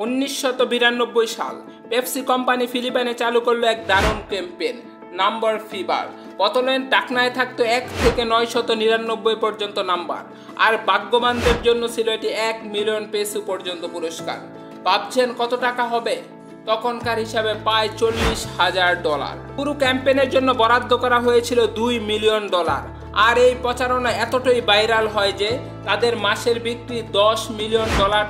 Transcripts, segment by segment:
1992 সাল Pepsi company ফিলিপাইনে চালু করলো এক দারুণ ক্যাম্পেইন নাম্বার ফিভার। বোতলের ঢাকনায় থাকতো 1 থেকে 999 পর্যন্ত নাম্বার, আর ভাগ্যবানদের জন্য ছিল এটি 1 মিলিয়ন পেসো পর্যন্ত পুরস্কার। ভাবছেন কত টাকা হবে? তখনকার হিসাবে প্রায় $40,000। পুরো ক্যাম্পেইনের জন্য বরাদ্দ করা হয়েছিল $2 মিলিয়ন। আর এই প্রচারণা এতটাই ভাইরাল হয় যে তাদের মাসের বিক্রি $10 মিলিয়ন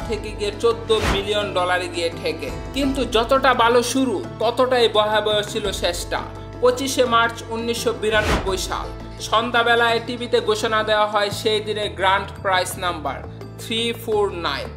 থেকে গিয়ে $14 মিলিয়ন গিয়ে ঠেকে। কিন্তু যতটা ভালো শুরু ততটাই ভয়াবহ ছিল শেষটা। 25শে মার্চ 1992 সাল সন্ধ্যাবেলায় টিভিতে ঘোষণা দেওয়া হয় সেই দিনের গ্র্যান্ড প্রাইজ নাম্বার 349।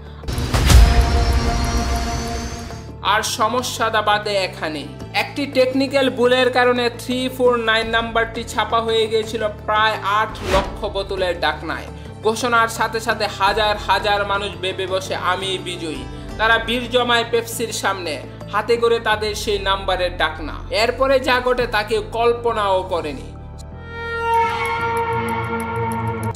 আর সমস্যাটা বাদে এখানে একটি টেকনিক্যাল ভুলের কারণে 349 নাম্বারটি ছাপা হয়ে গিয়েছিল প্রায় 8 লক্ষ বোতলের ঢাকনায়। ঘোষণার সাথে সাথে হাজার হাজার মানুষ ভেবে বসে আমি বিজয়ী। তারা ভিড় জমায় পেপসির সামনে, হাতে করে তাদের সেই নাম্বারের ঢাকনা। এরপরে যা ঘটে তা কেউ কল্পনাও করেনি।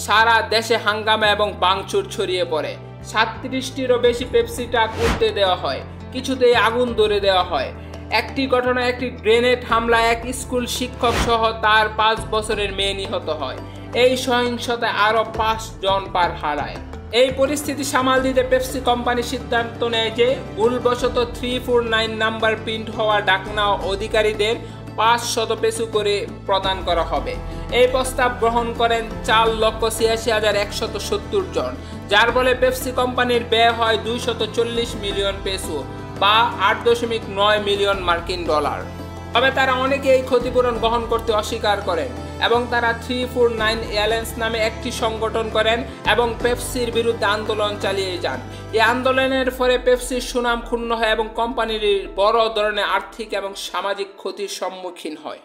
সারা দেশে হাঙ্গামা এবং ভাঙচুর ছড়িয়ে পড়ে। 37টিরও বেশি পেপসি ট্রাক উল্টে দেওয়া হয়, কিছুতেই আগুন ধরে দেওয়া হয়। একটি ঘটনায় একটি গ্রেনেড হামলায় এক স্কুল শিক্ষক সহ তার 5 বছরের মেয়ে নিহত হয়। এই সহিংসতায় আরও 5 জন প্রাণ হারায়। এই পরিস্থিতি সামাল দিতে পেপসি কোম্পানি সিদ্ধান্ত নেয় যে ভুলবশত 349 নাম্বার প্রিন্ট হওয়া ঢাকনা অধিকারীদের 500 পেসো করে প্রদান করা হবে। এই প্রস্তাব গ্রহণ করেন 4,86,170 জন, যার ফলে পেপসি কোম্পানির ব্যয় হয় $240 মিলিয়ন পেসো বা $8.9 মিলিয়ন মার্কিন। তবে তারা অনেকে এই ক্ষতিপূরণ বহন করতে অস্বীকার করেন এবং তারা 349 এয়ারলাইন্স নামে একটি সংগঠন করেন এবং পেপসির বিরুদ্ধে আন্দোলন চালিয়ে যান। এই আন্দোলনের ফলে পেপসির সুনাম ক্ষুণ্ণ হয় এবং কোম্পানির বড় ধরনের আর্থিক এবং সামাজিক ক্ষতির সম্মুখীন হয়।